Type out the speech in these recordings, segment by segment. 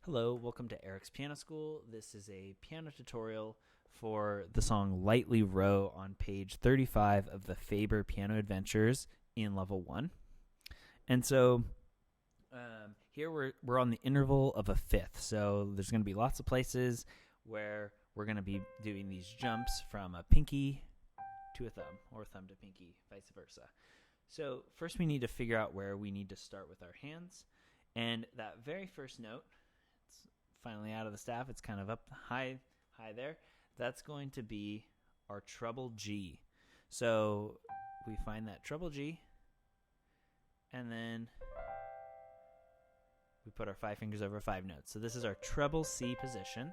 Hello, welcome to Eric's Piano School. This is a piano tutorial for the song Lightly Row on page 35 of the Faber Piano Adventures in Level 1. And so here we're on the interval of a fifth. So there's going to be lots of places where we're going to be doing these jumps from a pinky to a thumb or thumb to pinky, vice versa. So first we need to figure out where we need to start with our hands. And that very first note, finally out of the staff, it's kind of up high there. That's going to be our treble G. So we find that treble G, and then we put our 5 fingers over 5 notes. So this is our treble C position.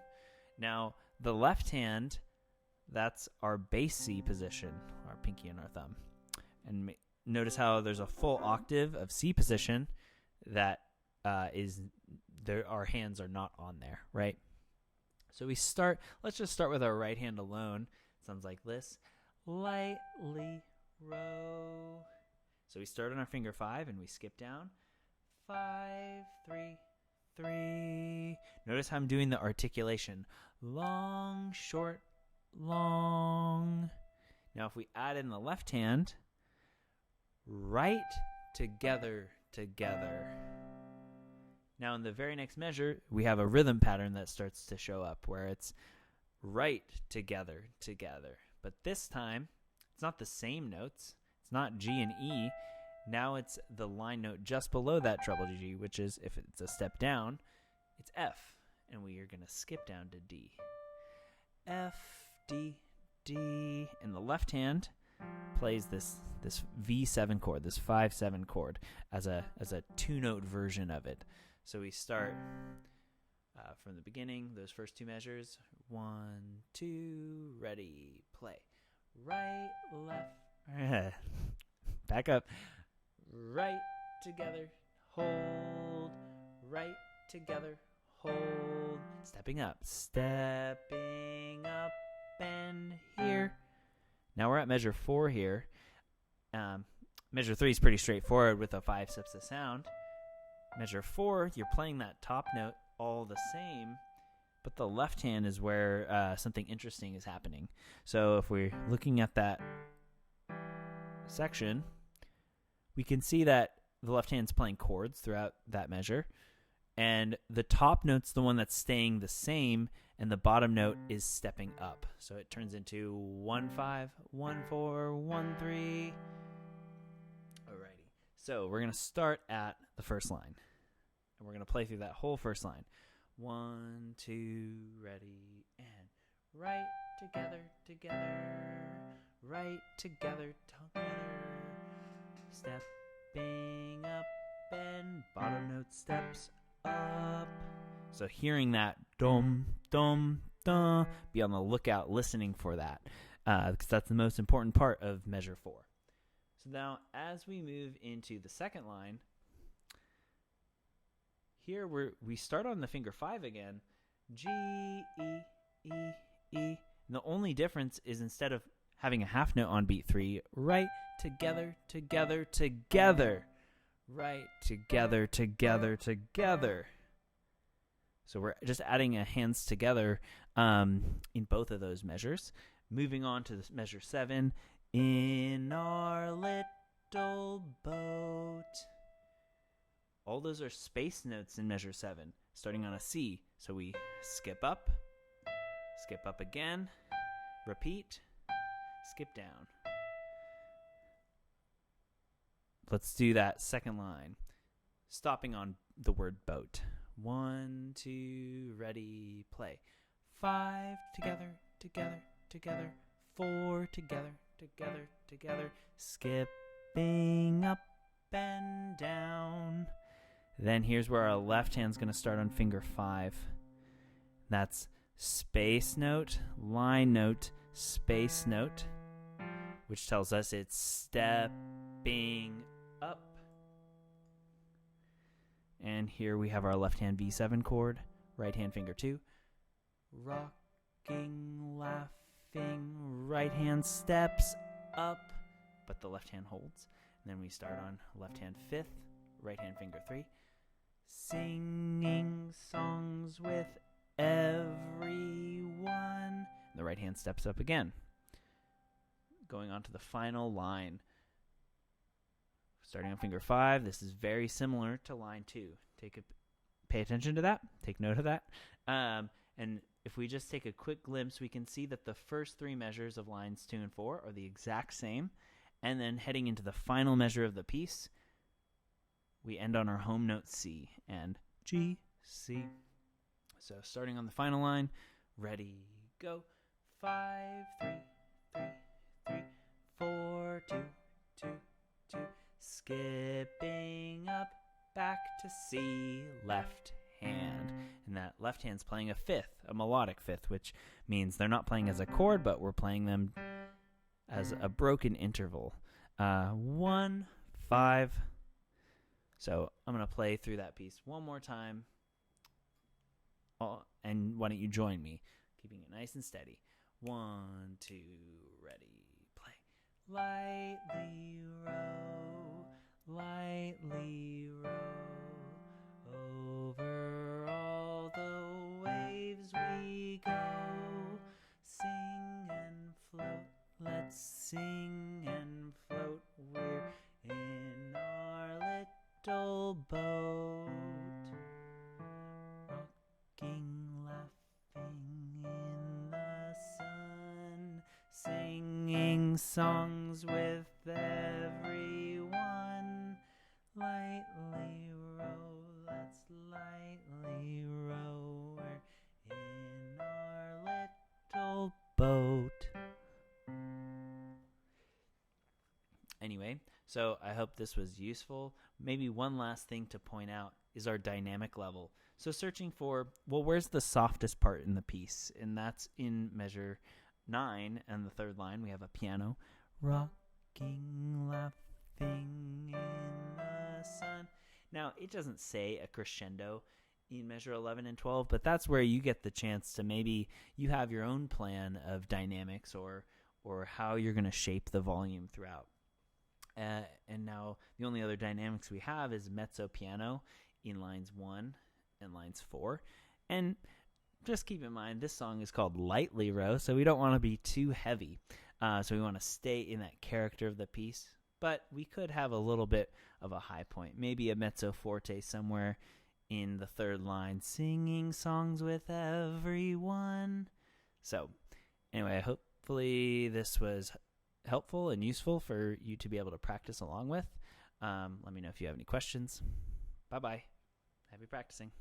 Now the left hand, that's our bass C position, our pinky and our thumb. And notice how there's a full octave of C position that our hands are not on there, right? So let's just start with our right hand alone. It sounds like this. Lightly row. So we start on our finger 5 and we skip down. 5, 3, 3. Notice how I'm doing the articulation. Long, short, long. Now if we add in the left hand, right, together, together. Now in the very next measure, we have a rhythm pattern that starts to show up where it's right, together, together. But this time, it's not the same notes. It's not G and E. Now it's the line note just below that treble G, which is, if it's a step down, it's F. And we are going to skip down to D. F, D, D. And the left hand plays this V7 chord, this 5-7 chord, as a two-note version of it. So we start from the beginning, those first 2 measures. 1, 2, ready, play. Right, left, back up. Right, together, hold. Right, together, hold. Stepping up, and here. Now we're at measure 4 here. Measure 3 is pretty straightforward with a 5 steps of sound. Measure 4, you're playing that top note all the same, but the left hand is where something interesting is happening. So if we're looking at that section, we can see that the left hand's playing chords throughout that measure, and the top note's the one that's staying the same, and the bottom note is stepping up. So it turns into 1-5, 1-4, 1-3. Alrighty. So we're going to start at the first line. And we're going to play through that whole first line. 1, 2, ready, and right, together, together. Right, together, together. Stepping up, and bottom note steps up. So hearing that dum, dum, dum, be on the lookout listening for that, because that's the most important part of measure 4. So now as we move into the second line, here we start on the finger 5 again, G, E, E, E. And the only difference is instead of having a half note on beat 3, right, together, together, together. Right, together, together, together. So we're just adding a hands together in both of those measures. Moving on to measure 7, in our little boat. All those are space notes in measure 7, starting on a C. So we skip up again, repeat, skip down. Let's do that second line, stopping on the word boat. 1, 2, ready, play. 5, together, together, together. 4, together, together, together. Skipping up and down. Then here's where our left hand's going to start on finger 5. That's space note, line note, space note, which tells us it's stepping up. And here we have our left hand V7 chord, right hand finger 2. Rocking, laughing, right hand steps up, but the left hand holds. And then we start on left hand 5th, right hand finger 3. singing songs with everyone. The right hand steps up again. Going on to the final line. Starting on finger 5, this is very similar to line 2. Pay attention to that. Take note of that. And if we just take a quick glimpse, we can see that the first 3 measures of lines 2 and 4 are the exact same. And then heading into the final measure of the piece, we end on our home note C and G, C. So starting on the final line, ready, go. 5, 3, 3, 3, 4, 2, 2, 2. Skipping up, back to C, left hand. And that left hand's playing a fifth, a melodic fifth, which means they're not playing as a chord, but we're playing them as a broken interval. 1, 5. So I'm going to play through that piece one more time. And why don't you join me, keeping it nice and steady. 1, 2, ready, play. Lightly row, lightly row, over all the waves we go. Sing and float, let's sing and float. We're in our little boat, rocking, laughing in the sun, singing songs with everyone. Lightly row, let's lightly row. We're in our little boat. Anyway, so I hope this was useful. Maybe one last thing to point out is our dynamic level. So searching for, well, where's the softest part in the piece? And that's in measure 9 and the third line. We have a piano. Rocking, laughing in the sun. Now, it doesn't say a crescendo in measure 11 and 12, but that's where you get the chance to maybe you have your own plan of dynamics or how you're going to shape the volume throughout. And now the only other dynamics we have is mezzo piano in lines 1 and lines 4. And just keep in mind, this song is called Lightly Row, so we don't want to be too heavy. So we want to stay in that character of the piece. But we could have a little bit of a high point, maybe a mezzo forte somewhere in the third line, singing songs with everyone. So anyway, hopefully this was helpful and useful for you to be able to practice along with. Let me know if you have any questions. Bye-bye. Happy practicing.